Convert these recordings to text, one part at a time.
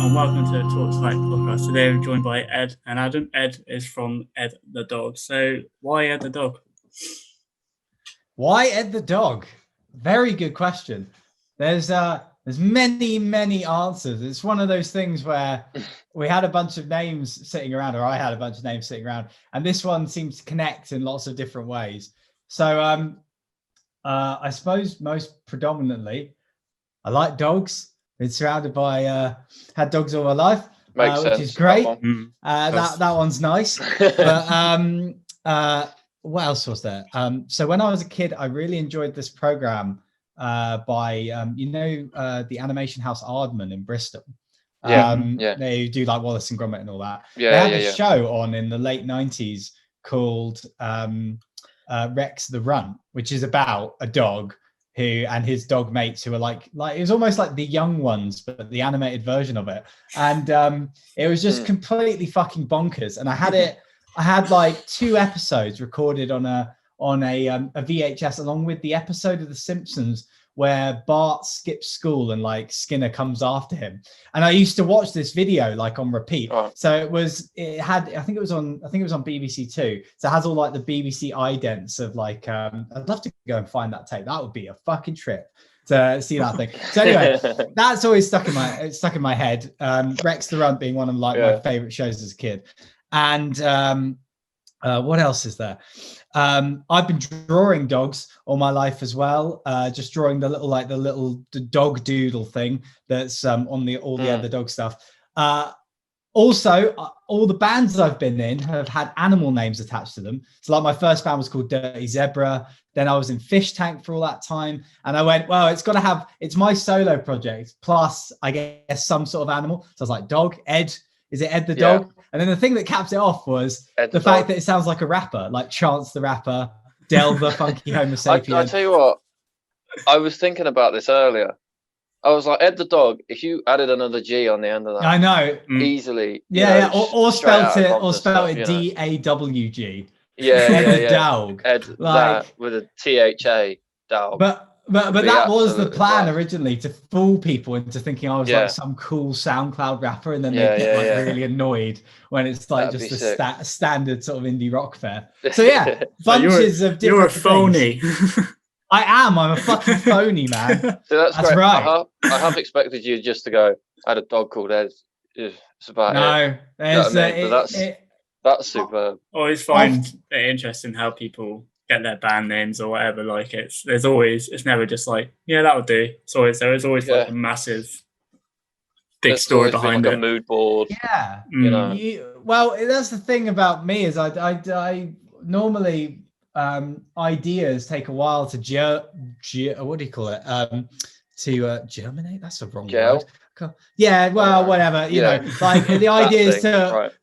and welcome to the Talk to Like podcast. Today I'm joined by Ed and Adam. Ed is from Ed the Dog. So why Ed the Dog? Why Ed the Dog? Very good question. There's many answers. It's one of those things where we had a bunch of names sitting around, or I had a bunch of names sitting around, and this one seems to connect in lots of different ways. So I suppose most predominantly, I like dogs. Been surrounded by had dogs all my life, which is great. That one's nice. But what else was there? So when I was a kid, I really enjoyed this program by the animation house Aardman in Bristol. They do like Wallace and Gromit and all that. They had a show on in the late 90s called Rex the Runt, which is about a dog who and his dog mates who are like it was almost like the Young Ones, but the animated version of it. And it was just completely fucking bonkers. And I had like 2 episodes recorded on a VHS, along with the episode of The Simpsons where Bart skips school and like Skinner comes after him. And I used to watch this video like on repeat. Oh. So I think it was on BBC Two. So it has all like the BBC idents of like, I'd love to go and find that tape. That would be a fucking trip to see that thing. So anyway, that's always stuck in my head. Rex the Runt being one of my favorite shows as a kid. And what else is there? I've been drawing dogs all my life as well. Just drawing the little dog doodle thing that's on all the other dog stuff. Also, all the bands I've been in have had animal names attached to them. So like my first band was called Dirty Zebra. Then I was in Fish Tank for all that time. And I went, well, it's my solo project, plus I guess some sort of animal. So I was like, dog, Ed. Is it Ed the Dog? And then the thing that caps it off was the fact that it sounds like a rapper, like Chance the Rapper, Del the Funky Homo Sapien. I tell you what, I was thinking about this earlier. I was like, Ed the Dog, if you added another G on the end of that, I know. Easily. Or spelt it DAWG. Ed the Dog. Ed that with a THA, Dog. But that was the plan originally, to fool people into thinking I was like some cool SoundCloud rapper, and then they get really annoyed when it's like just a standard sort of indie rock fare. So bunches of different. You're a phony. I am. I'm a fucking phony, man. So that's great. Right. I have expected you just to go, I had a dog called Ed. It's about it. No, that's superb. I always find it interesting how people get their band names or whatever. Like it's never just like, that would do. There's always like a massive big story behind it. A mood board. Yeah. You know. Well, that's the thing about me is I normally ideas take a while to what do you call it? To germinate. That's a wrong word. Yeah, well, whatever, you know, like the idea is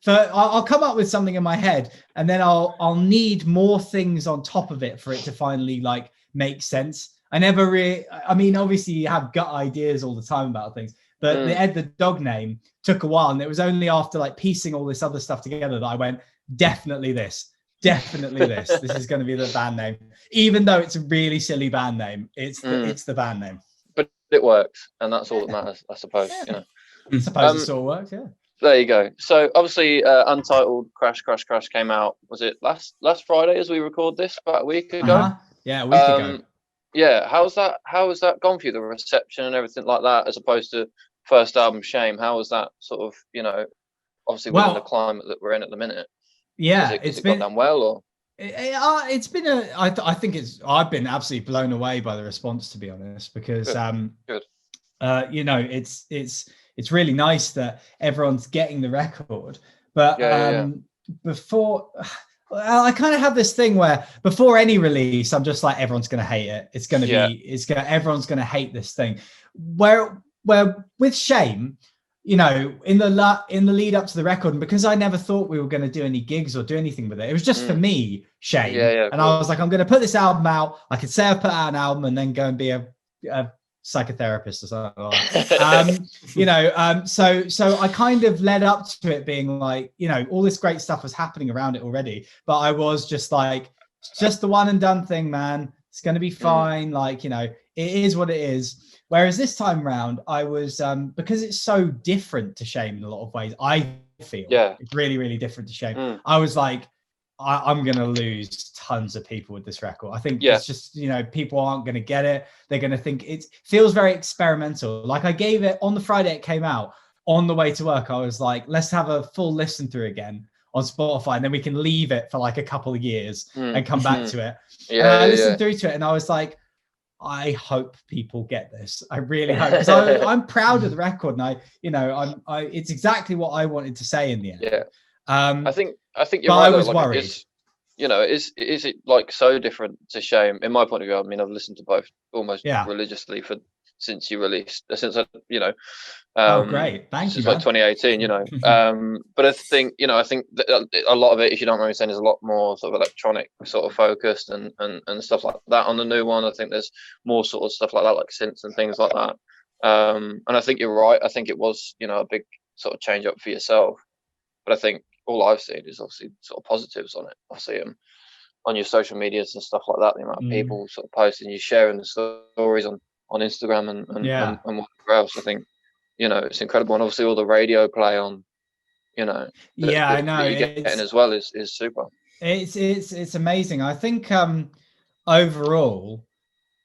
I'll come up with something in my head, and then I'll need more things on top of it for it to finally like make sense. I mean, obviously you have gut ideas all the time about things, but the Ed the Dog name took a while, and it was only after like piecing all this other stuff together that I went, definitely this is going to be the band name, even though it's a really silly band name. It's the band name. It works, and that's all that matters, I suppose. You know, I suppose it all works. Yeah. There you go. So obviously, Untitled Crash came out. Was it last Friday as we record this? About a week ago. Yeah, a week ago. Yeah. How has that gone for you? The reception and everything like that, as opposed to first album Shame. How was that sort of? You know, obviously within the climate that we're in at the minute. Yeah, it's been done well, or. It's been I think I've been absolutely blown away by the response, to be honest, because Good. You know, it's really nice that everyone's getting the record, but before I kind of have this thing where before any release I'm just like, everyone's going to hate it, everyone's going to hate this thing, where with Shame, you know, in the lead up to the record, and because I never thought we were going to do any gigs or do anything with it, it was just for me, Shame. And I was like, I'm going to put this album out. I could say I put out an album and then go and be a psychotherapist or something like that. You know, so I kind of led up to it being like, you know, all this great stuff was happening around it already, but I was just like, it's just the one and done thing, man. It's going to be fine. Like, you know, it is what it is. Whereas this time round, I was because it's so different to Shame in a lot of ways. I feel it's really, really different to Shame. I was like, I'm going to lose tons of people with this record. I think it's just, you know, people aren't going to get it. They're going to think it feels very experimental. Like I gave it on the Friday it came out, on the way to work, I was like, let's have a full listen through again on Spotify, and then we can leave it for like a couple of years and come back to it. And I listened through to it and I was like, I hope people get this. I really hope, because I'm proud of the record, and it's exactly what I wanted to say in the end. I think you're right. I was worried. Is it like so different to Shame? In my point of view, I mean, I've listened to both almost religiously since you released, oh great, thank you, since like 2018, but I think that a lot of it, if you don't mind me saying, is a lot more sort of electronic sort of focused and stuff like that. On the new one, I think there's more sort of stuff like that, like synths and things like that. And I think you're right. I think it was, a big sort of change up for yourself, but I think all I've seen is obviously sort of positives on it. I see them on your social medias and stuff like that, the amount of people sort of posting, you sharing the stories on Instagram and whatever else. I think, it's incredible. And obviously all the radio play on, I know that you're getting as well is super. It's amazing. I think overall,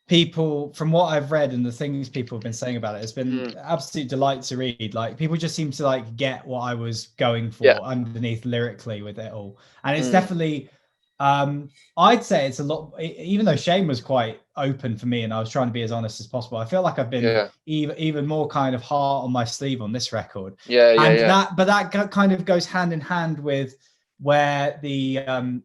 people, from what I've read and the things people have been saying about it, it's been an absolute delight to read. Like people just seem to like get what I was going for underneath lyrically with it all. And it's definitely, I'd say it's a lot, even though Shame was quite open for me and I was trying to be as honest as possible, I feel like I've been even more kind of heart on my sleeve on this record. That kind of goes hand in hand with where the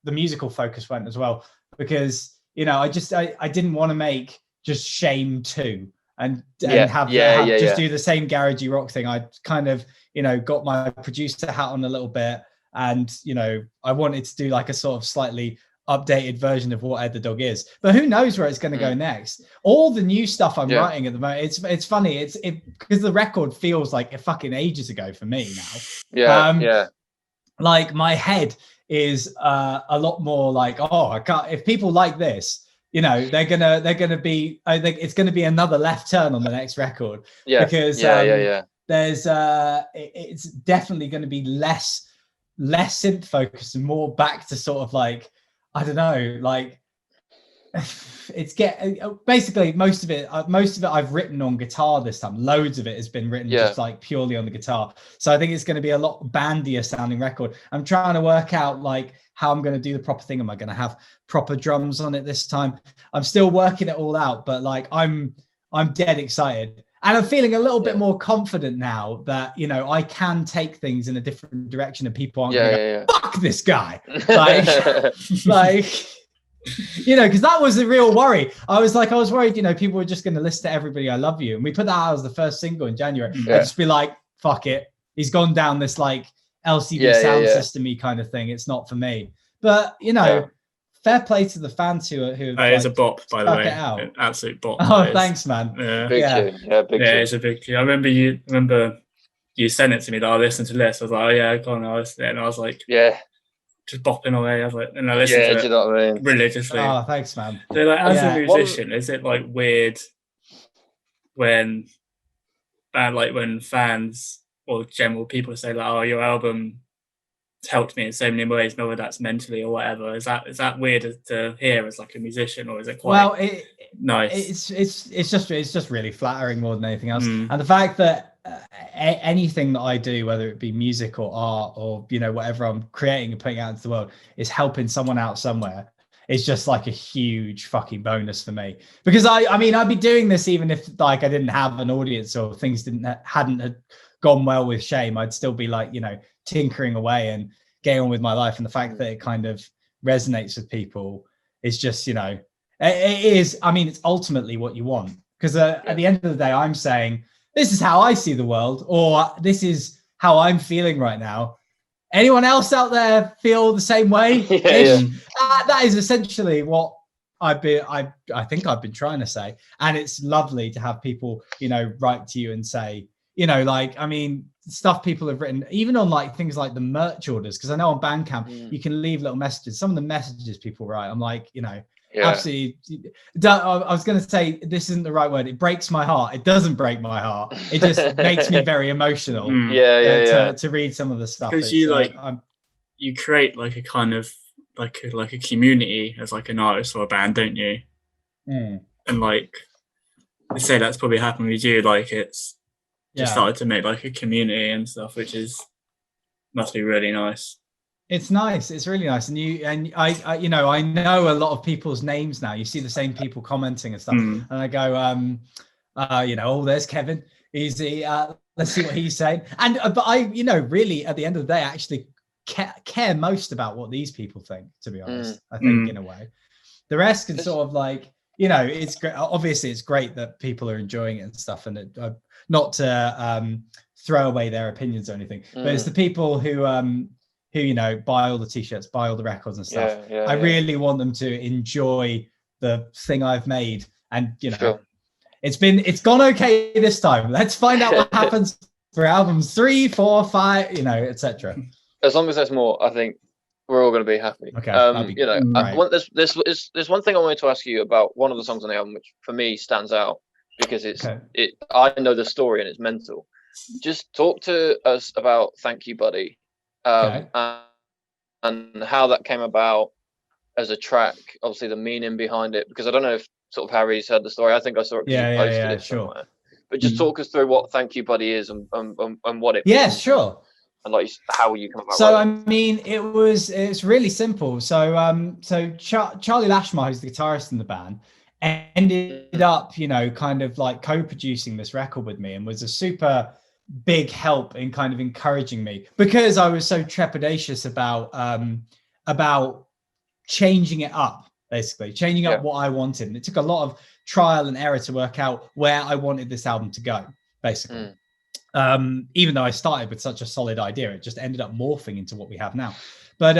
musical focus went as well, because I didn't want to make just Shame 2 and just do the same garagey rock thing. I kind of got my producer hat on a little bit, and I wanted to do like a sort of slightly updated version of what Ed the Dog is. But who knows where it's going to go next? All the new stuff I'm writing at the moment, it's funny. It's because the record feels like fucking ages ago for me now. Like my head is a lot more like, I can't. If people like this, they're gonna be. I think it's gonna be another left turn on the next record. Because there's it's definitely going to be less synth focused and more back to sort of like, I don't know, like it's basically most of it I've written on guitar this time. Loads of it has been written just like purely on the guitar. So I think it's going to be a lot bandier sounding record. I'm trying to work out like how I'm going to do the proper thing. Am I going to have proper drums on it this time? I'm still working it all out, but like I'm dead excited. And I'm feeling a little bit more confident now that, I can take things in a different direction and people aren't going to go, fuck this guy. Because that was the real worry. I was worried, people were just going to listen to Everybody I Love You. And we put that out as the first single in January. I'd just be like, fuck it. He's gone down this like LCD sound system-y kind of thing. It's not for me. But, fair play to the fans who it's a bop, by the way. An absolute bop. Oh, thanks, man. Big tune. Big tune. It's a big tune. I remember you sent it to me that I listened to this. I was like, go on, I'll listen to it. And I was like, just bopping away. I was like, and I listened to it, do you know what I mean? Religiously. Oh, thanks, man. So like, as a musician, is it like weird when fans or general people say like, oh, your album helped me in so many ways, whether that's mentally or whatever? Is that weird to hear as like a musician, or is it quite nice? It's just really flattering more than anything else. And the fact that anything that I do, whether it be music or art or whatever I'm creating and putting out into the world, is helping someone out somewhere, it's just like a huge fucking bonus for me. Because I mean I'd be doing this even if like I didn't have an audience or things hadn't gone well with Shame. I'd still be like tinkering away and getting on with my life. And the fact that it kind of resonates with people is just it is, I mean, it's ultimately what you want, because at the end of the day I'm saying this is how I see the world, or this is how I'm feeling right now. Anyone else out there feel the same way? That is essentially what I think I've been trying to say. And it's lovely to have people, write to you and say, I mean, stuff people have written, even on like things like the merch orders, because I know on Bandcamp you can leave little messages. Some of the messages people write, I'm like, absolutely. I was going to say this isn't the right word. It breaks my heart. It doesn't break my heart. It just makes me very emotional. To read some of the stuff because you create like a kind of like a community as like an artist or a band, don't you? And like I say, that's probably happened with you. Like it's just started to make like a community and stuff, which must be really nice. It's nice. It's really nice. And I you know, I know a lot of people's names now. You see the same people commenting and stuff. And I go, you know, oh, there's Kevin. Easy. Let's see what he's saying. And but I, you know, really at the end of the day, I actually care most about what these people think, to be honest. I think in a way. The rest can sort of like, you know, it's great. Obviously, it's great that people are enjoying it and stuff, and not to throw away their opinions or anything, but it's the people who you know, buy all the t-shirts, buy all the records and stuff. I really want them to enjoy the thing I've made, and you know, it's gone okay this time. Let's find out what happens for albums 3, 4, 5, you know, etc. As long as there's more, I think we're all going to be happy. Okay, you know, there's one thing I wanted to ask you about one of the songs on the album, which for me stands out because I know the story and it's mental. Just talk to us about Thank You Buddy, and how that came about as a track. Obviously, the meaning behind it, because I don't know if sort of Harry's heard the story. I think I saw it. Posted it somewhere. But just talk us through what Thank You Buddy is and what it means. Sure. And like how you come about. So I mean, it's really simple. So Charlie Lashmar, who's the guitarist in the band, ended up, you know, kind of like co-producing this record with me, and was a super big help in kind of encouraging me, because I was so trepidatious about changing it up, basically changing up what I wanted. And it took a lot of trial and error to work out where I wanted this album to go, basically. Even though I started with such a solid idea, it just ended up morphing into what we have now. But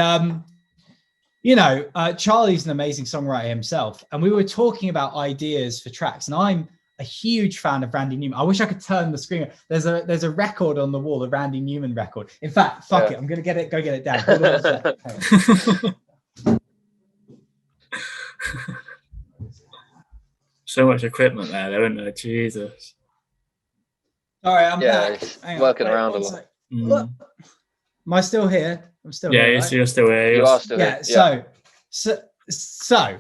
you know, Charlie's an amazing songwriter himself, and we were talking about ideas for tracks, and I'm a huge fan of Randy Newman. I wish I could turn the screen. There's a record on the wall, a Randy Newman record. In fact, fuck it, I'm gonna go get it down. Hold on a sec. So much equipment there, isn't there? Jesus. All right, I'm back. Working around a lot. Am I still here? I'm still here. Yeah, right? You're still here. You are still here. So,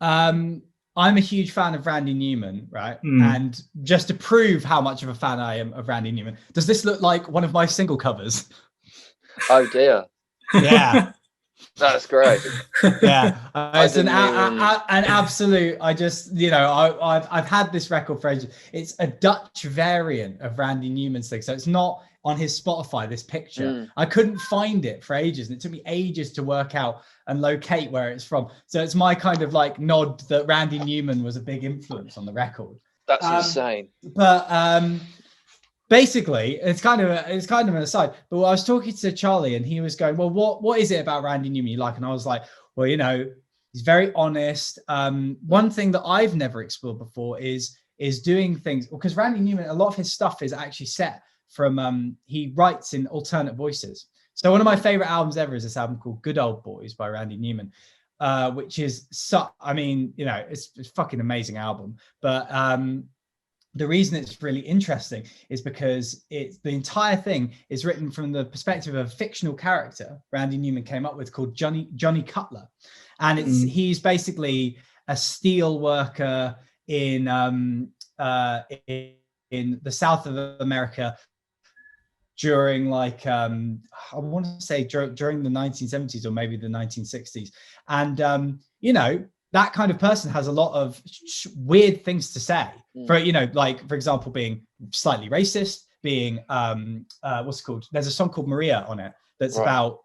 I'm a huge fan of Randy Newman, right? And just to prove how much of a fan I am of Randy Newman, does this look like one of my single covers? Oh dear. Yeah. That's great. Yeah, it's an absolute. I just, you know, I've had this record for ages. It's a Dutch variant of Randy Newman's thing, so it's not on his Spotify. This picture, I couldn't find it for ages, and it took me ages to work out and locate where it's from. So it's my kind of like nod that Randy Newman was a big influence on the record. That's insane. But basically, it's kind of an aside. But I was talking to Charlie, and he was going, "Well, what is it about Randy Newman you like?" And I was like, "Well, you know, he's very honest. One thing that I've never explored before is doing things, because Randy Newman, a lot of his stuff is actually set from he writes in alternate voices. So one of my favorite albums ever is this album called Good Old Boys by Randy Newman, which is I mean, you know, it's a fucking amazing album, but the reason it's really interesting is because the entire thing is written from the perspective of a fictional character Randy Newman came up with called Johnny Cutler. And he's basically a steel worker in the south of America during like, I want to say during the 1970s or maybe the 1960s. And, you know, that kind of person has a lot of weird things to say, for, you know, like, for example, being slightly racist, being, what's it called? There's a song called Maria on it that's about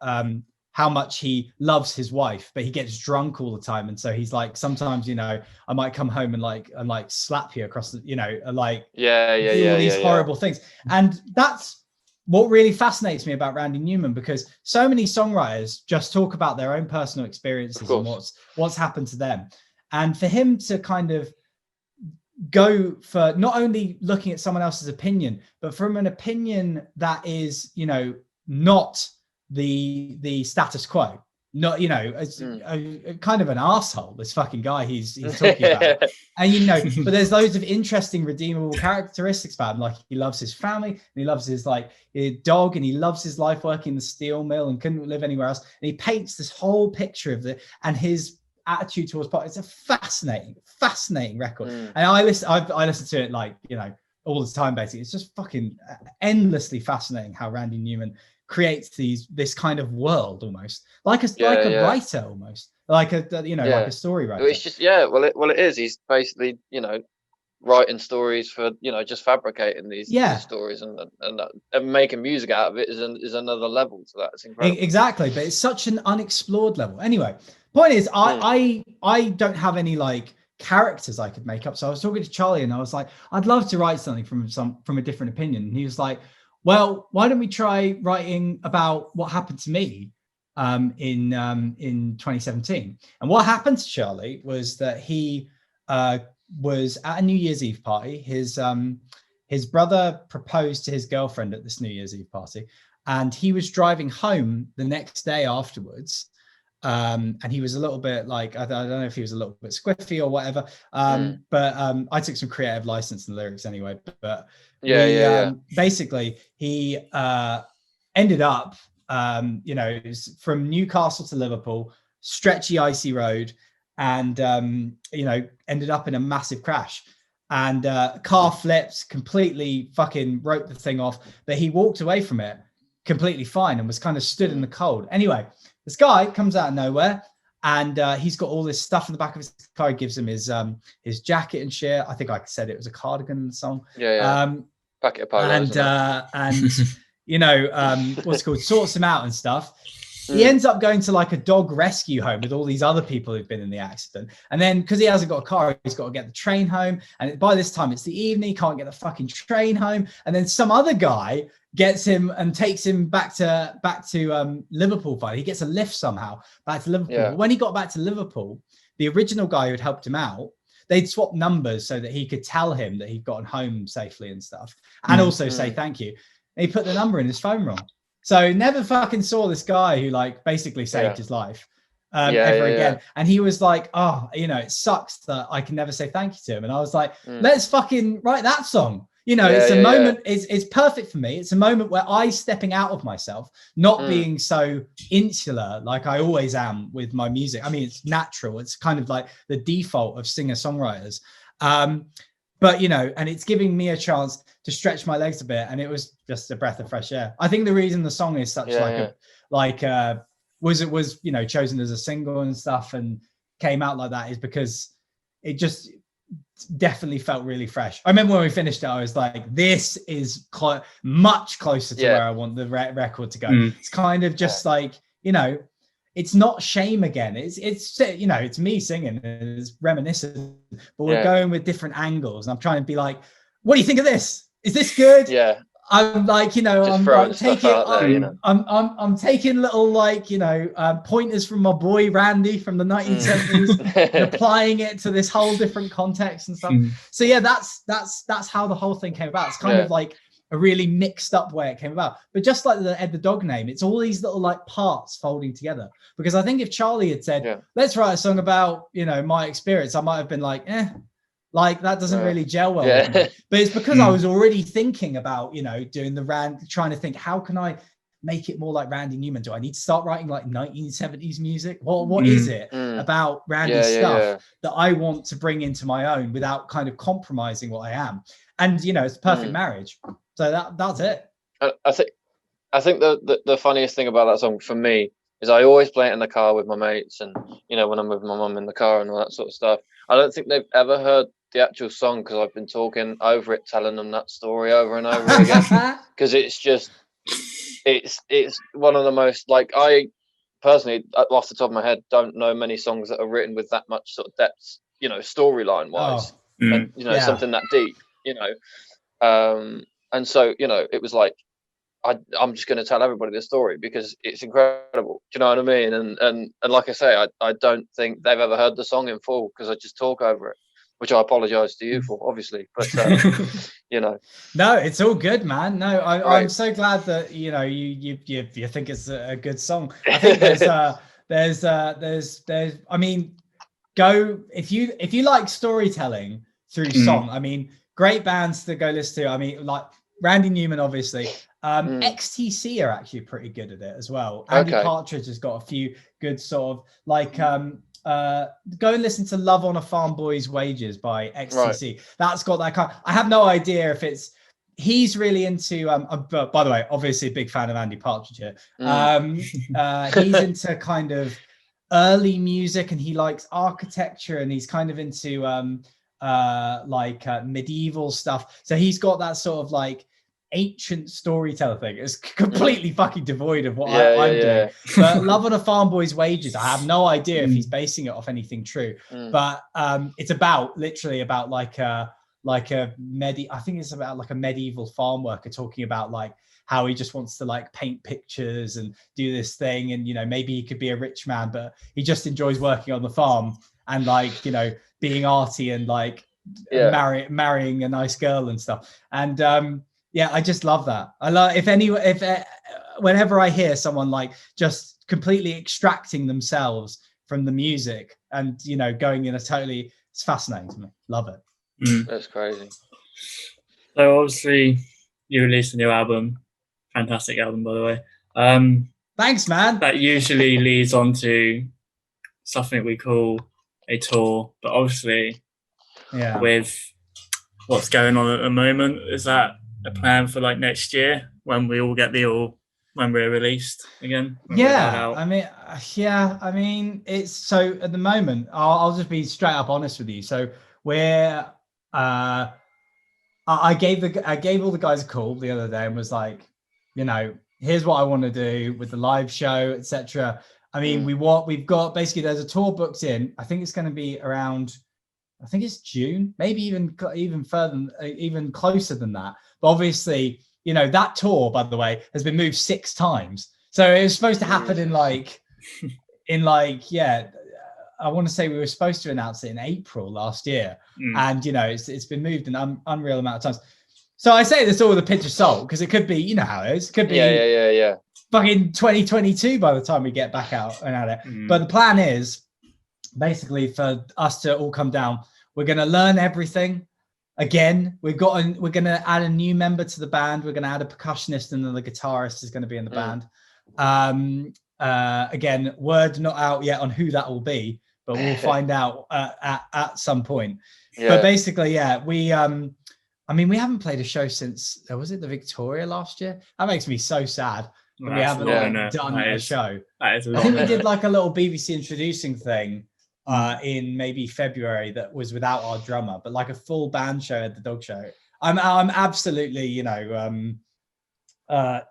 how much he loves his wife, but he gets drunk all the time. And so he's like, sometimes, you know, I might come home and like slap you across the, you know, like do all these horrible things. And that's what really fascinates me about Randy Newman, because so many songwriters just talk about their own personal experiences and what's happened to them. And for him to kind of go for not only looking at someone else's opinion, but from an opinion that is, you know, not the status quo, not, you know, as a kind of an asshole, this fucking guy he's talking about. And, you know, but there's loads of interesting redeemable characteristics about him. Like, he loves his family, and he loves his dog, and he loves his life working in the steel mill and couldn't live anywhere else. And he paints this whole picture of and his attitude towards pop. It's a fascinating record. And I listen to it, like, you know, all the time, basically. It's just fucking endlessly fascinating how Randy Newman creates this kind of world, almost like a writer, almost like a like a story writer. It's just it is. He's basically, you know, writing stories for, you know, just fabricating these stories and making music out of it is another level to that. It's incredible. Exactly, but it's such an unexplored level. Anyway, point is, I don't have any like characters I could make up. So I was talking to Charlie, and I was like, I'd love to write something from a different opinion. And he was like, well, why don't we try writing about what happened to me in 2017? And what happened to Charlie was that he was at a New Year's Eve party. His brother proposed to his girlfriend at this New Year's Eve party, and he was driving home the next day afterwards. And he was a little bit like, I don't know if he was a little bit squiffy or whatever. But I took some creative license in the lyrics anyway. But basically, he ended up, you know, from Newcastle to Liverpool, stretchy, icy road, and, you know, ended up in a massive crash. And car flipped, completely fucking wrote the thing off. But he walked away from it completely fine and was kind of stood in the cold. Anyway, this guy comes out of nowhere, and he's got all this stuff in the back of his car. He gives him his jacket and shit. I think I said it was a cardigan in the song. Packet of polos, and you know, what's it called, sorts him out and stuff. He ends up going to like a dog rescue home with all these other people who've been in the accident. And then because he hasn't got a car, he's got to get the train home. And by this time it's the evening, he can't get the fucking train home. And then some other guy gets him and takes him back to Liverpool. He gets a lift somehow back to Liverpool. But when he got back to Liverpool, the original guy who had helped him out, they'd swapped numbers so that he could tell him that he'd gotten home safely and stuff, and also say thank you. And he put the number in his phone wrong. So never fucking saw this guy who like basically saved his life ever again. And he was like, oh, you know, it sucks that I can never say thank you to him. And I was like, let's fucking write that song. You know, it's a moment, it's perfect for me. It's a moment where I stepping out of myself, not being so insular like I always am with my music. I mean, it's natural. It's kind of like the default of singer-songwriters. But, you know, and it's giving me a chance to stretch my legs a bit. And it was just a breath of fresh air. I think the reason the song is such was, you know, chosen as a single and stuff and came out like that is because it just definitely felt really fresh. I remember when we finished it, I was like, this is much closer to where I want the record to go. It's kind of just like, you know, it's not shame again. It's you know, it's me singing, it's reminiscent, but we're going with different angles. And I'm trying to be like, what do you think of this? Is this good? Yeah. I'm like, you know, just I'm like taking, I'm taking little like, you know, pointers from my boy Randy from the 1970s, and applying it to this whole different context and stuff. So yeah, that's how the whole thing came about. It's kind of like a really mixed up way it came about. But just like the Ed the Dog name, it's all these little like parts folding together. Because I think if Charlie had said, let's write a song about, you know, my experience, I might have been like, like that doesn't really gel well with me. But it's because I was already thinking about, you know, doing trying to think, how can I make it more like Randy Newman? Do I need to start writing like 1970s music? What is it about Randy's stuff that I want to bring into my own without kind of compromising what I am? And, you know, it's a perfect marriage. So that's it. I think the funniest thing about that song for me is I always play it in the car with my mates, and, you know, when I'm with my mum in the car and all that sort of stuff. I don't think they've ever heard the actual song because I've been talking over it, telling them that story over and over again. Because it's just, it's one of the most, like, I personally, off the top of my head, don't know many songs that are written with that much sort of depth, you know, storyline wise, and, you know, something that deep, you know. And so, you know, it was like, I'm just going to tell everybody this story because it's incredible. Do you know what I mean? And like I say, I don't think they've ever heard the song in full because I just talk over it, which I apologize to you for, obviously. But, you know. No, it's all good, man. No, I'm so glad that, you know, you think it's a good song. I think there's I mean, go if you like storytelling through song. I mean, great bands to go listen to. I mean, like Randy Newman, obviously. XTC are actually pretty good at it as well. Andy Partridge has got a few good sort of like go and listen to Love on a Farm Boy's Wages by XTC. That's got that kind. I have no idea if he's really into by the way, obviously a big fan of Andy Partridge here. He's into kind of early music, and he likes architecture, and he's kind of into medieval stuff. So he's got that sort of like ancient storyteller thing. It's completely fucking devoid of what I'm doing. But Love on a Farm Boy's Wages, I have no idea if he's basing it off anything true. But it's literally about I think it's about like a medieval farm worker talking about like how he just wants to like paint pictures and do this thing, and you know, maybe he could be a rich man, but he just enjoys working on the farm and like, you know, being arty and like marrying a nice girl and stuff. And I just love that. I love whenever I hear someone like just completely extracting themselves from the music and, you know, going in it's fascinating to me. Love it. That's crazy. So obviously you released a new album, fantastic album, by the way. Thanks, man. That usually leads on to something we call a tour, but obviously with what's going on at the moment, is that a plan for like next year when we all get when we're released again? I mean, it's so at the moment, I'll just be straight up honest with you. So we're I gave all the guys a call the other day and was like, you know, here's what I want to do with the live show, etc. I mean, we've got basically, there's a tour booked in. I think it's going to be around, I think it's June, maybe even further, even closer than that. But obviously, you know, that tour, by the way, has been moved 6 times. So it was supposed to happen in I want to say we were supposed to announce it in April last year. And, you know, it's been moved an unreal amount of times. So I say this all with a pinch of salt, because it could be, you know how it is. It could be fucking 2022 by the time we get back out and at it. But the plan is basically for us to all come down. We're going to learn everything again. We're going to add a new member to the band. We're going to add a percussionist, and then the guitarist is going to be in the band. Again, word not out yet on who that will be, but we'll find out at some point. But basically, we we haven't played a show since, was it the Victoria last year? That makes me so sad. We haven't done a show. I think we did like a little BBC introducing thing in maybe February that was without our drummer, but like a full band show at the dog show. I'm absolutely, you know,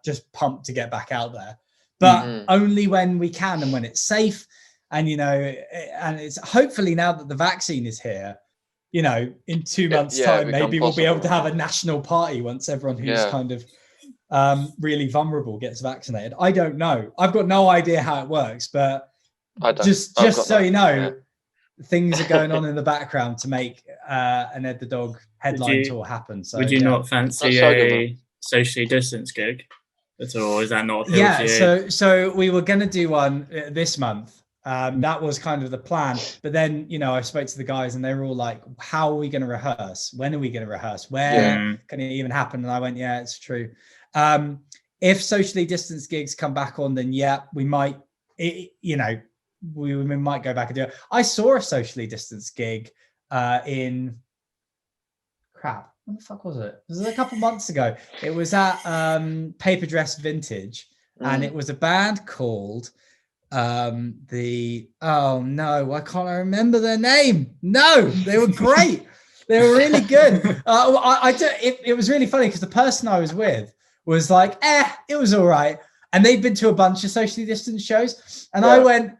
just pumped to get back out there, but only when we can and when it's safe. And, you know, and it's hopefully now that the vaccine is here, you know, in 2 months time, maybe we'll be able to have a national party once everyone who's kind of really vulnerable gets vaccinated. I don't know. I've got no idea how it works, but just so you know, things are going on in the background to make an Ed the Dog headline tour happen. So would you not fancy a socially distanced gig at all? Is that not appeal to you? So we were going to do one this month. That was kind of the plan, but then, you know, I spoke to the guys and they were all like, how are we going to rehearse? When are we going to rehearse? Where can it even happen? And I went, yeah, it's true. If socially distanced gigs come back on, then we might, you know, we might go back and do it. I saw a socially distanced gig when the fuck was it? It was a couple months ago. It was at Paper Dress Vintage, and it was a band called why can't I remember their name? No, they were great. They were really good. It was really funny because the person I was with was like, it was all right. And they'd been to a bunch of socially distanced shows. And I went,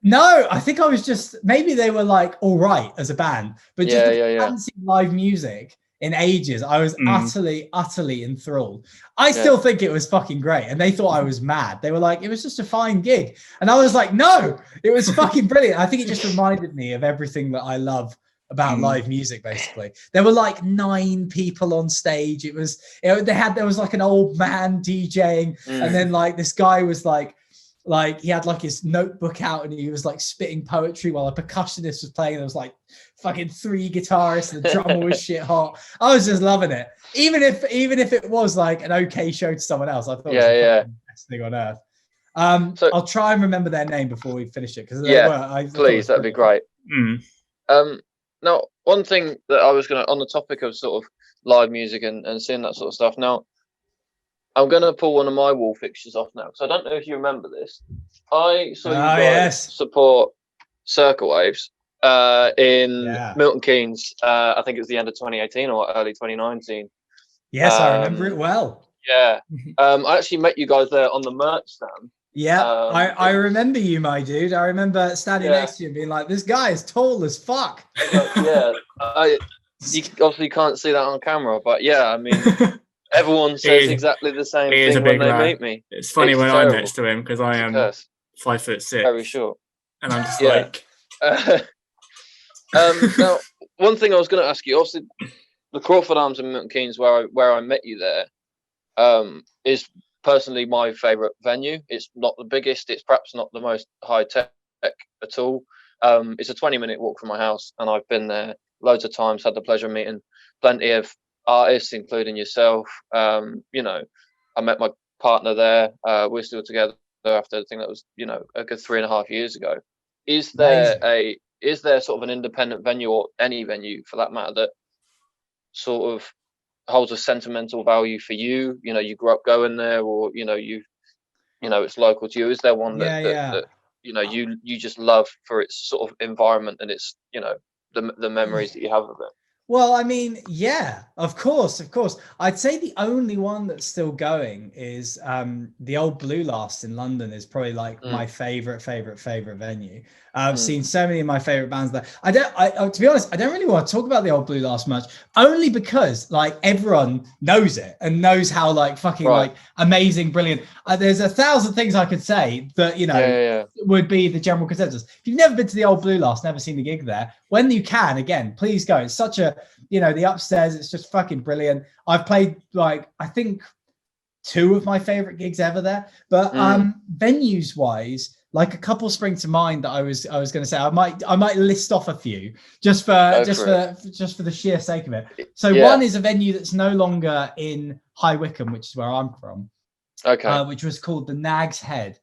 no, I think I was just, maybe they were like all right as a band, but just hadn't seen live music in ages. I was utterly enthralled. I still think it was fucking great. And they thought I was mad. They were like, it was just a fine gig. And I was like, no, it was fucking brilliant. I think it just reminded me of everything that I love about live music. Basically, there were like 9 people on stage. There was like an old man DJing, and then like this guy was like like he had like his notebook out and he was like spitting poetry while a percussionist was playing. There was like fucking 3 guitarists and the drummer was shit hot. I was just loving it. Even if it was like an okay show to someone else, I thought it was the best thing on earth. So, I'll try and remember their name before we finish it, because please, that'd be great. Now, one thing that I was on the topic of sort of live music and seeing that sort of stuff. Now, I'm going to pull one of my wall fixtures off now, because I don't know if you remember this. I saw you guys support Circle Waves in Milton Keynes. I think it was the end of 2018 or early 2019. Yes, I remember it well. Yeah. I actually met you guys there on the merch stand. Yeah, I remember you, my dude. I remember standing next to you and being like, this guy is tall as fuck. You obviously can't see that on camera, but yeah, I mean... Everyone says exactly the same thing when they meet me. It's funny when I'm next to him, because I am 5'6", very short, and I'm just like. Now, one thing I was going to ask you, obviously, the Crawford Arms in Milton Keynes, where I met you there, is personally my favourite venue. It's not the biggest. It's perhaps not the most high tech at all. It's a 20-minute walk from my house, and I've been there loads of times. Had the pleasure of meeting plenty of artists, including yourself. You know, I met my partner there. We're still together after, I think that was, you know, a good 3.5 years ago. Is there sort of an independent venue, or any venue for that matter, that sort of holds a sentimental value for you? You know, you grew up going there, or you know, it's local to you. Is there one that you know you just love for its sort of environment and its, you know, the memories that you have of it? Well, I mean, yeah, of course. I'd say the only one that's still going is the old Blue Last in London is probably like my favorite venue. I've seen so many of my favorite bands there. To be honest, I don't really want to talk about the old Blue Last much, only because like everyone knows it and knows how like fucking like amazing, brilliant. There's 1,000 things I could say that, you know, would be the general consensus. If you've never been to the old Blue Last, never seen the gig there, when you can, again, please go. It's such a, you know, the upstairs, it's just fucking brilliant. I've played like, I think 2 of my favorite gigs ever there, but venues wise, like a couple spring to mind that I was going to say. I might list off a few just for the sheer sake of it. So one is a venue that's no longer in High Wycombe, which is where I'm from. Okay. Which was called the Nag's Head,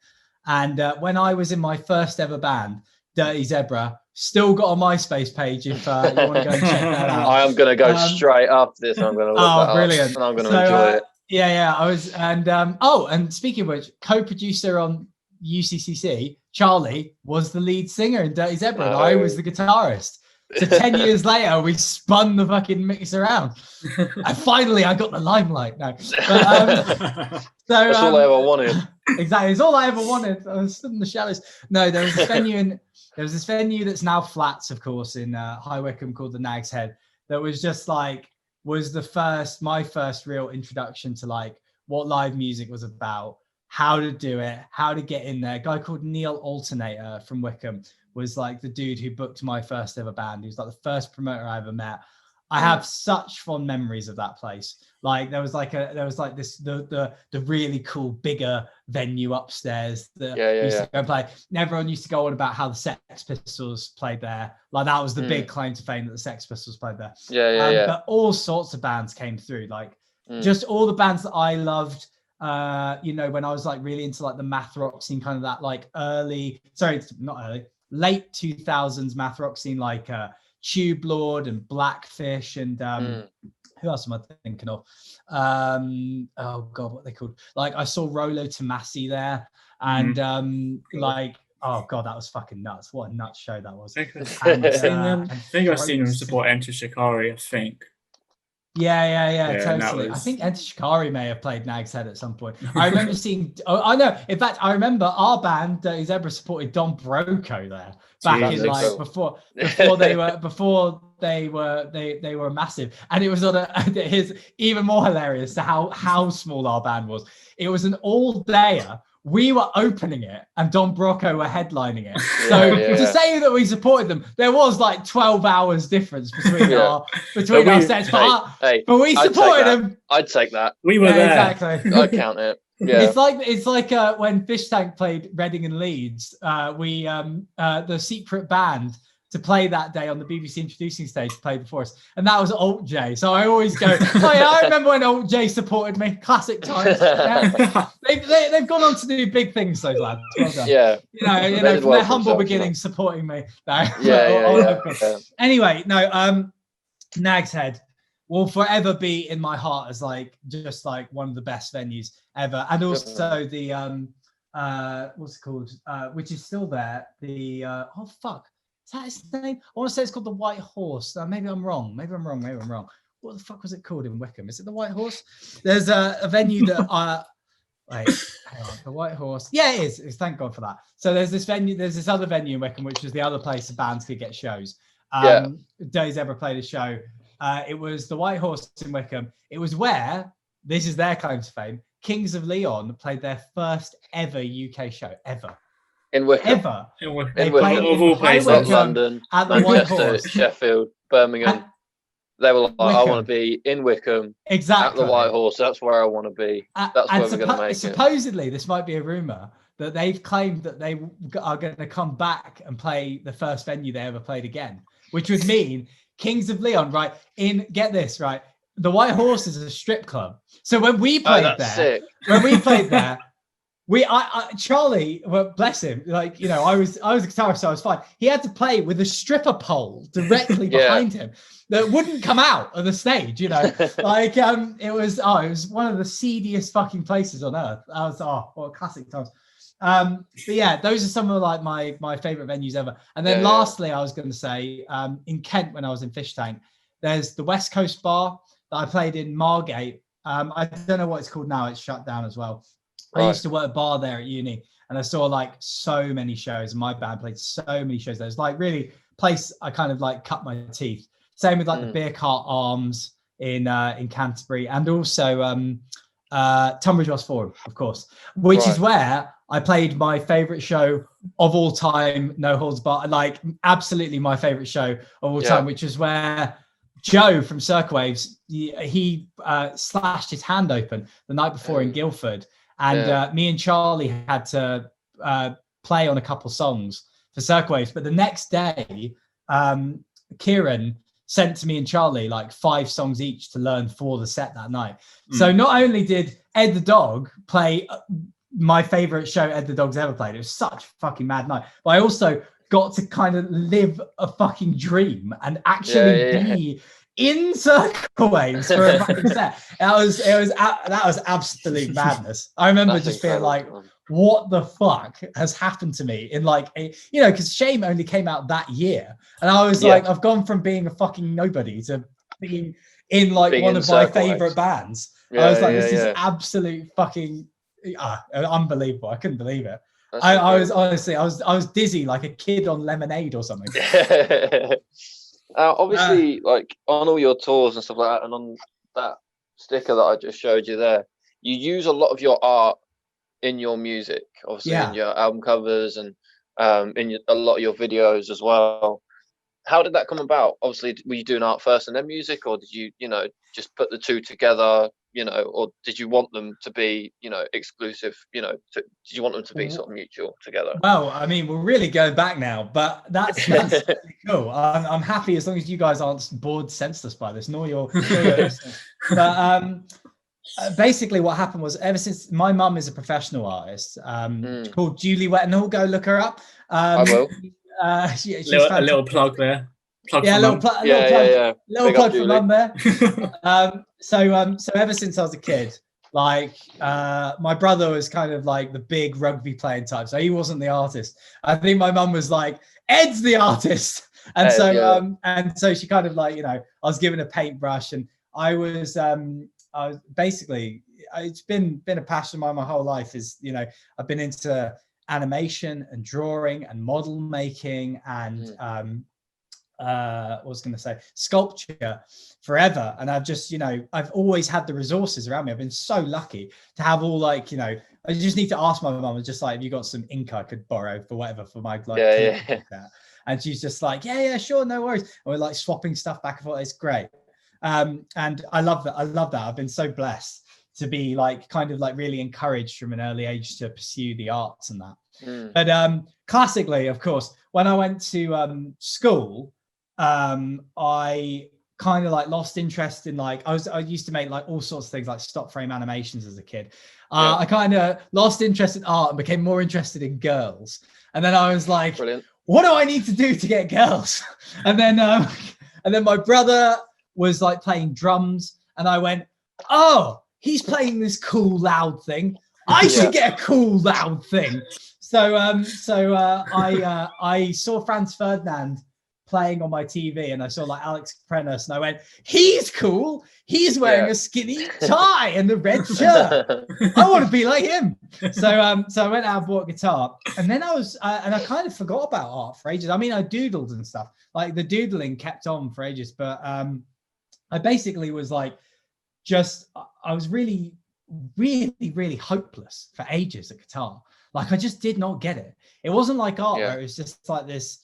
and when I was in my first ever band, Dirty Zebra, still got a MySpace page if you want to go and check that out. I am going to go straight after this. I'm going to look that brilliant. Up, and I'm going to enjoy it. Yeah. I was, and speaking of which, co-producer on UCCC, Charlie was the lead singer in Dirty Zebra, and I was the guitarist. So 10 years later, we spun the fucking mix around, and finally I got the limelight. No, but, that's all I ever wanted. Exactly, it's all I ever wanted. I was stood in the shadows. No, there was this venue that's now flats, of course, in High Wycombe called the Nag's Head. That was just like my first real introduction to like what live music was about, how to do it, how to get in there. A guy called Neil Alternator from Wycombe was like the dude who booked my first ever band. He was like the first promoter I ever met. I have such fond memories of that place. Like there was the really cool bigger venue upstairs that used to go and play. And everyone used to go on about how the Sex Pistols played there. Like that was the big claim to fame, that the Sex Pistols played there. But all sorts of bands came through. Like just all the bands that I loved. You know, when I was like really into like the math rock scene, kind of that like late 2000s math rock scene, like Tube Lord and Blackfish and who else am I thinking of? Oh god, what are they called? Like I saw Rolo Tomasi there, and like, oh god, that was fucking nuts. What a nuts show that was. I think I've seen them support Enter Shikari, I think. Yeah, totally. I think Enter Shikari may have played Nag's Head at some point. I remember seeing. I know. In fact, I remember our band, Dirty Zebra, supported Don Broco there back in like before they were massive, and it was on his even more hilarious to how small our band was. It was an all-dayer. We were opening it and Don Broco were headlining it. So to say that we supported them, there was like 12 hours difference between our sets. But we supported them. I'd take that. We were there. Exactly. I'd count it. It's like when Fish Tank played Reading and Leeds. We the secret band to play that day on the BBC introducing stage played before us, and that was Alt J. So I always go, oh yeah, I remember when Alt J supported me. Classic times. Yeah. They've gone on to do big things, those lads. Well done. Yeah, you know, from their humble beginnings, supporting me. No. Yeah. Anyway, no. Nag's Head will forever be in my heart as like just like one of the best venues ever, and also the what's it called? Which is still there. The oh fuck. Is that its name? I want to say it's called the White Horse. Maybe I'm wrong. Maybe I'm wrong. What the fuck was it called in Wickham? Is it the White Horse? There's a venue that wait, hang on, the White Horse. Yeah, it is. Thank God for that. So there's this venue. There's this other venue in Wickham, which was the other place the bands could get shows. Days ever played a show. It was the White Horse in Wickham. It was where, this is their claim to fame, Kings of Leon played their first ever UK show ever. In Wickham. Ever. In Wickham. Not London, at the White Horse. Sheffield, Birmingham. They were like, I want to be in Wickham. Exactly. At the White Horse. That's where I want to be. That's where we're going to make it. Supposedly, this might be a rumour, that they've claimed that they are going to come back and play the first venue they ever played again, which would mean Kings of Leon, right? Get this, right? The White Horse is a strip club. So when we played Charlie, well, bless him, like, you know, I was a guitarist, so I was fine. He had to play with a stripper pole directly behind him that wouldn't come out of the stage, you know. Like it was one of the seediest fucking places on earth. I was what classic times. But yeah, those are some of like my favorite venues ever. And then lastly, I was going to say, in Kent when I was in Fish Tank, there's the West Coast Bar that I played in Margate. I don't know what it's called now. It's shut down as well. Right. I used to work a bar there at uni, and I saw like so many shows, and my band played so many shows. There's like really place I kind of like cut my teeth. Same with like the Beer Cart Arms in Canterbury, and also Tunbridge Wells Forum, of course, which is where I played my favorite show of all time, No Holds Barred, like absolutely my favorite show of all time, which is where Joe from Circle Waves, he slashed his hand open the night before in Guildford. And me and Charlie had to play on a couple songs for Circle Waves. But the next day, Kieran sent to me and Charlie like 5 songs each to learn for the set that night. So not only did Ed the Dog play my favorite show Ed the Dog's ever played, it was such a fucking mad night, but I also got to kind of live a fucking dream and actually be in Circle Waves for a fucking set. That was absolute madness. I remember just being like, what the fuck has happened to me in like because Shame only came out that year, and I was like, I've gone from being a fucking nobody to being in like one of my favorite bands. I was like, this is absolute fucking unbelievable. I couldn't believe it. I was honestly, I was dizzy like a kid on lemonade or something. Obviously, like on all your tours and stuff like that, and on that sticker that I just showed you there, you use a lot of your art in your music, obviously in your album covers and in a lot of your videos as well. How did that come about? Obviously, were you doing art first and then music, or did you, just put the two together, or did you want them to be, exclusive, did you want them to be sort of mutual together? Well, I mean, we're really going back now, but that's really cool. I'm happy as long as you guys aren't bored senseless by this, nor your listeners. But basically what happened was, ever since my mum is a professional artist called Julie Wettenhall, go look her up. I will. A little plug there. Little plug for mum there. So ever since I was a kid, like my brother was kind of like the big rugby playing type, so he wasn't the artist. I think my mum was like, Ed's the artist, and so she kind of like, I was given a paintbrush, and I was basically, it's been a passion of mine my whole life. Is I've been into animation and drawing and model making and sculpture forever, and I've just I've always had the resources around me. I've been so lucky to have all I just need to ask my mum, just like, have you got some ink I could borrow for whatever for my like that? And she's just like, yeah sure, no worries, and we're like swapping stuff back and forth. It's great. And I love that. I've been so blessed to be like kind of like really encouraged from an early age to pursue the arts and that. But classically, of course, when I went to school, I kind of like lost interest in like I used to make like all sorts of things like stop frame animations as a kid. I kind of lost interest in art and became more interested in girls. And then I was like, brilliant. What do I need to do to get girls? And then my brother was like playing drums, and I went, oh, he's playing this cool loud thing. I should get a cool loud thing. So I saw Franz Ferdinand playing on my TV, and I saw like Alex Prenos, and I went, he's cool. He's wearing a skinny tie and a red shirt. I want to be like him. So I went out and bought a guitar, and then I was and I kind of forgot about art for ages. I mean, I doodled and stuff. Like the doodling kept on for ages, but I basically was like, I was really, really, really hopeless for ages at guitar. Like I just did not get it. It wasn't like art where it was just like this.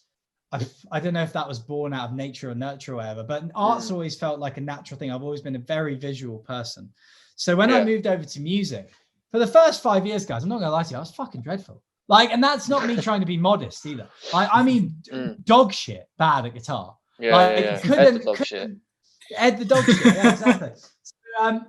I don't know if that was born out of nature or nurture or whatever, but art's always felt like a natural thing. I've always been a very visual person. So when I moved over to music, for the first 5 years, guys, I'm not gonna lie to you, I was fucking dreadful. Like, and that's not me trying to be modest either. I mean, dog shit bad at guitar. Ed the dog shit. Ed the dog shit, yeah, exactly.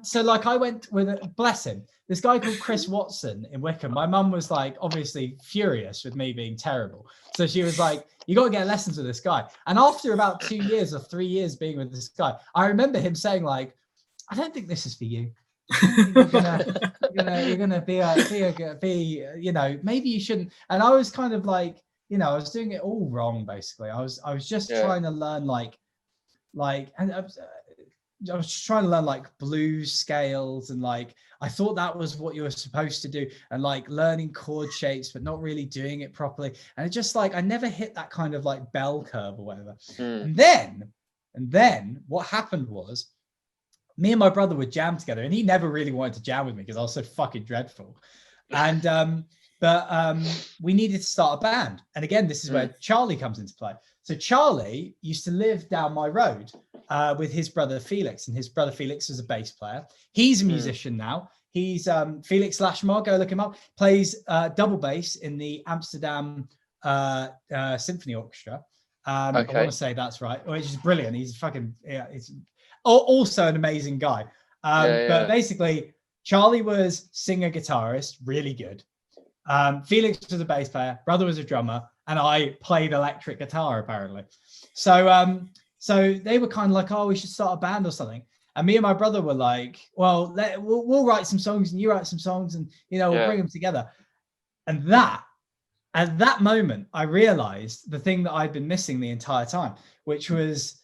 So like I went with, bless him, this guy called Chris Watson in Wickham. My mum was like obviously furious with me being terrible. So she was like, you got to get lessons with this guy. And after about 2 years or 3 years being with this guy, I remember him saying like, I don't think this is for you. You're gonna be, you know, maybe you shouldn't. And I was kind of like, you know, I was doing it all wrong basically. I was just trying to learn and I was trying to learn like blues scales, and like I thought that was what you were supposed to do, and like learning chord shapes but not really doing it properly. And it just like I never hit that kind of like bell curve or whatever. And then what happened was me and my brother would jam together, and he never really wanted to jam with me because I was so fucking dreadful. And but we needed to start a band. And again, this is where Charlie comes into play. So Charlie used to live down my road with his brother Felix, and his brother Felix is a bass player. He's a musician now. He's Felix Lashmar, go look him up, plays double bass in the Amsterdam Symphony Orchestra. I want to say that's right, which is brilliant. He's fucking, it's also an amazing guy. But basically, Charlie was singer, guitarist, really good. Felix was a bass player, brother was a drummer, and I played electric guitar apparently. So so they were kind of like, oh, we should start a band or something. And me and my brother were like, well, we'll write some songs and you write some songs, and you know, we'll bring them together. And that, at that moment, I realized the thing that I'd been missing the entire time, which was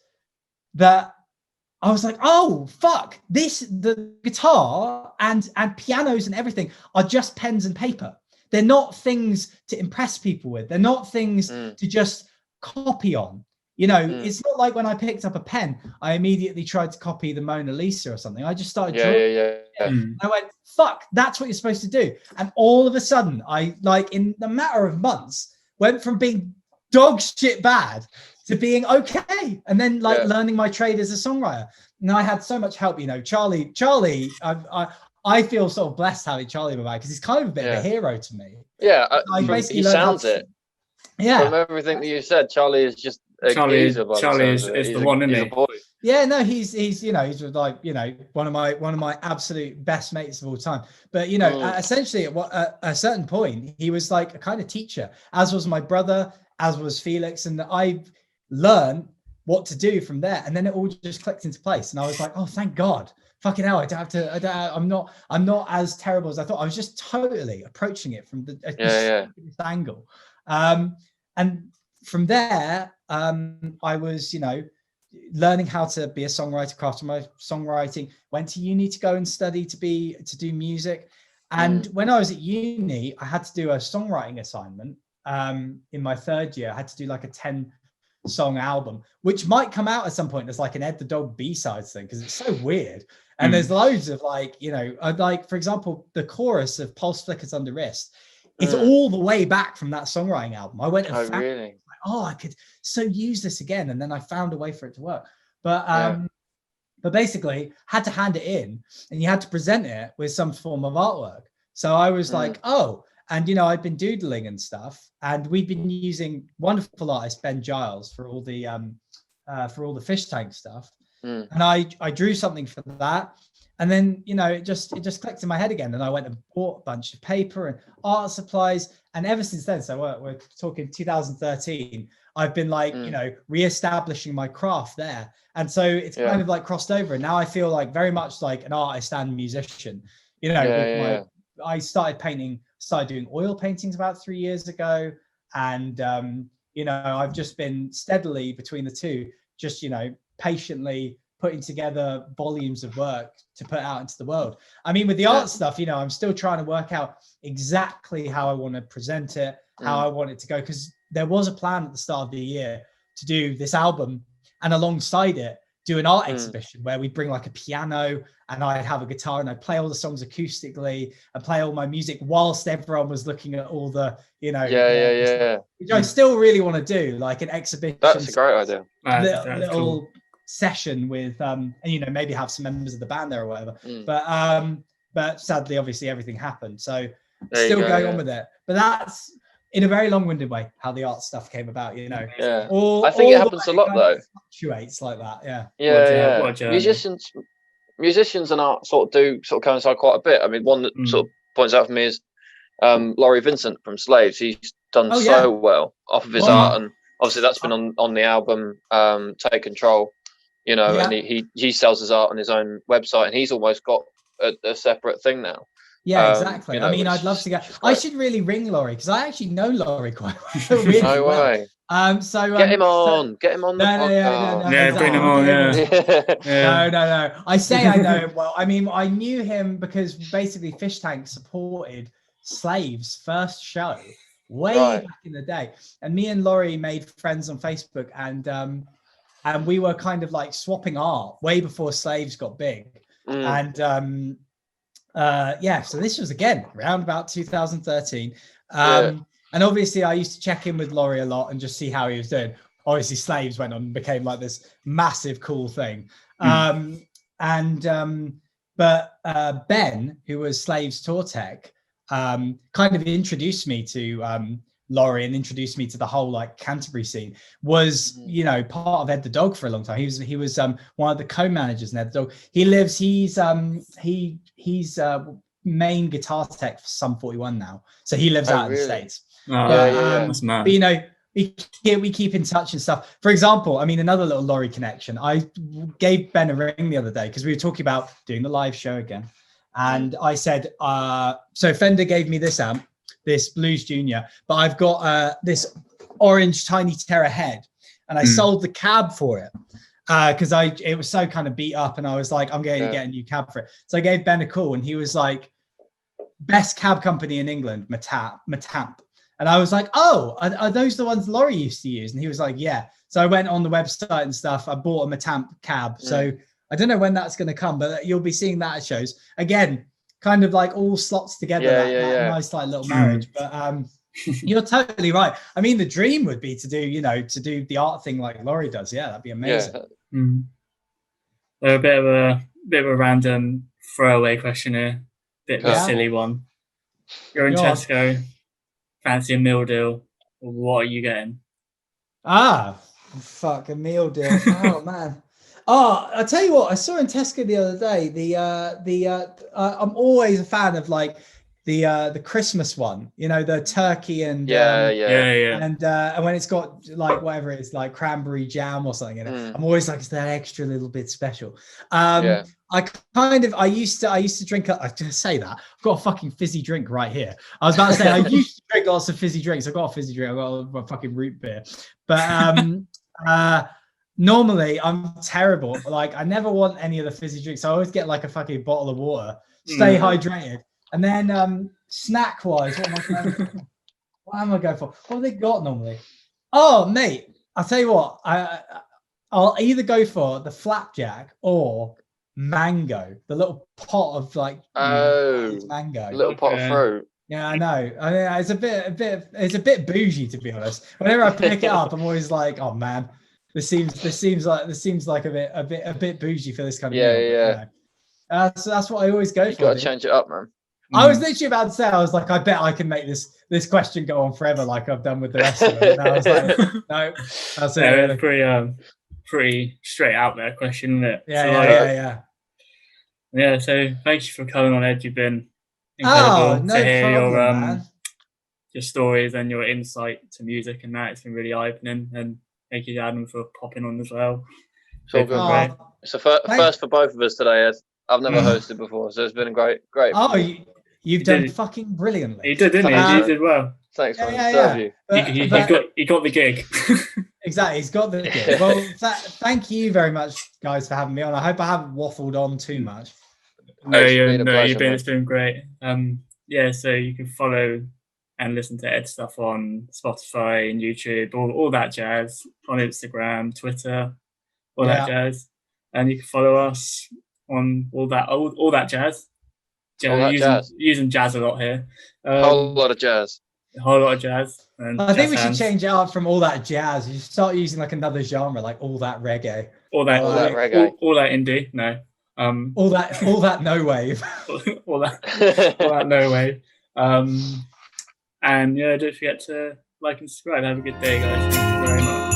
that I was like, oh fuck, the guitar and pianos and everything are just pens and paper. They're not things to impress people with. They're not things to just copy on. You know, it's not like when I picked up a pen, I immediately tried to copy the Mona Lisa or something. I just started drawing. I went, fuck, that's what you're supposed to do. And all of a sudden, I, like, in a matter of months, went from being dog shit bad to being okay. And then, like, learning my trade as a songwriter. And I had so much help, you know. Charlie, I feel sort of blessed having Charlie in my life because he's kind of a bit of a hero to me. Yeah, he sounds it. Yeah. From everything that you said, Charlie is just Charlie is the one, isn't he? Boy. Yeah, no, he's you know, he's like, you know, one of my absolute best mates of all time. But you know, essentially at a certain point, he was like a kind of teacher, as was my brother, as was Felix, and I learned what to do from there, and then it all just clicked into place. And I was like, oh, thank God. Fucking hell, I don't have to. I'm not as terrible as I thought. I was just totally approaching it from the angle, and from there, I was, you know, learning how to be a songwriter, crafting my songwriting. Went to uni to go and study to do music, and when I was at uni, I had to do a songwriting assignment. In my third year, I had to do like a 10-song album, which might come out at some point as like an Ed the Dog B-sides thing because it's so weird. And there's loads of like, you know, like for example, the chorus of Pulse Flickers Under Wrist, it's all the way back from that songwriting album. I went and found, I could so use this again, and then I found a way for it to work. But but basically had to hand it in and you had to present it with some form of artwork. So I was like, oh, and, you know, I'd been doodling and stuff, and we'd been using wonderful artist Ben Giles for all the fish tank stuff. And I drew something for that. And then, you know, it just clicked in my head again. And I went and bought a bunch of paper and art supplies. And ever since then, so we're talking 2013, I've been like, you know, reestablishing my craft there. And so it's kind of like crossed over. And now I feel like very much like an artist and musician. You know, I started doing oil paintings about 3 years ago. And, you know, I've just been steadily between the two, just, you know, patiently putting together volumes of work to put out into the world. I mean, with the art stuff, you know, I'm still trying to work out exactly how I want to present it, how I want it to go, because there was a plan at the start of the year to do this album and alongside it do an art exhibition where we'd bring like a piano and I'd have a guitar and I'd play all the songs acoustically and play all my music whilst everyone was looking at all the, you know, which I still really want to do, like an exhibition. That's a great idea. Little cool session with and you know, maybe have some members of the band there or whatever. But sadly, obviously everything happened, so still going on with it. But that's in a very long-winded way how the art stuff came about, you know. I think it happens a lot though. Fluctuates like that. Musicians and art sort of coincide quite a bit. I mean, one that sort of points out for me is Laurie Vincent from Slaves. He's done so well off of his art, and obviously that's been on the album Take Control, you know, and he sells his art on his own website, and he's almost got a separate thing now. Yeah, exactly. You know, I mean, I'd love to go. I should really ring Laurie because I actually know Laurie quite well. Really no way. So get him on the podcast. Yeah, bring him on. No. I say I know him well. I mean, I knew him because basically Fish Tank supported Slave's first show way back in the day, and me and Laurie made friends on Facebook, and we were kind of like swapping art way before Slaves got big, and so this was again around about 2013. And obviously I used to check in with Laurie a lot and just see how he was doing. Obviously Slaves went on and became like this massive cool thing. But Ben, who was Slaves tour tech, kind of introduced me to Laurie and introduced me to the whole like Canterbury scene, was, you know, part of Ed the Dog for a long time. He was one of the co-managers in Ed the Dog. He's main guitar tech for Sum 41 now. So he lives out in the States. That's mad. But, you know, we keep in touch and stuff. For example, I mean, another little Laurie connection. I gave Ben a ring the other day because we were talking about doing the live show again. And I said, so Fender gave me this amp, this Blues Junior, but I've got this orange Tiny Terror head, and I sold the cab for it because it was so kind of beat up, and I was like, I'm going to get a new cab for it. So I gave Ben a call, and he was like, best cab company in England, Matamp. And I was like, oh, are those the ones Laurie used to use? And he was like, yeah. So I went on the website and stuff. I bought a Matamp cab. So I don't know when that's going to come, but you'll be seeing that at shows. Again, kind of like all slots together, that nice like little marriage. But you're totally right. I mean, the dream would be to do the art thing like Laurie does. Yeah, that'd be amazing. A bit of a random throwaway question here, bit of a silly one. You're in Tesco, fancy a meal deal. What are you getting? Fuck, a meal deal. Oh man. Oh, I'll tell you what, I saw in Tesco the other day, I'm always a fan of like the Christmas one, you know, the turkey and and when it's got like whatever it is, like cranberry jam or something in it, I'm always like, it's that extra little bit special. I used to drink I just say that I've got a fucking fizzy drink right here. I was about to say I used to drink lots of fizzy drinks. I've got a fizzy drink, I've got a fucking root beer, but normally I'm terrible. Like I never want any of the fizzy drinks. I always get like a fucking bottle of water, stay hydrated. And then snack wise, what am I going for? What have they got normally? Oh mate, I'll tell you what, I'll either go for the flapjack or mango, the little pot of like mango. Little pot of fruit. Yeah, I know. I mean, it's a bit bougie, to be honest. Whenever I pick it up, I'm always like, oh man, seems like a bit bougie for this kind of meal. But, you know. So that's what I always go for. You got to change it up, man. I was literally about to say, I was like, I bet I can make this question go on forever, like I've done with the rest of them. And I was like, no, that's it. It's pretty straight out there question, isn't it? Yeah. So thank you for coming on, Ed. You've been incredible to hear your stories and your insight to music and that. It's been really eye-opening, and thank you, Adam, for popping on as well. It's all good. It's a first for both of us today, Ed. I've never hosted before, so it's been a great. Oh, you've done fucking brilliantly. You did, didn't you? You did well. Thanks, man. He got the gig. Exactly, he's got the gig. Well, thank you very much, guys, for having me on. I hope I haven't waffled on too much. It's been great. So you can follow and listen to Ed's stuff on Spotify and YouTube, all that jazz, on Instagram, Twitter, all that jazz. And you can follow us on all that jazz. Using jazz a lot here. A whole lot of jazz. And I think we should change it up from all that jazz. You should start using like another genre, like all that reggae. All that reggae. All that indie. No. All that no wave. all that no wave. And don't forget to like and subscribe. Have a good day, guys. Thank you very much.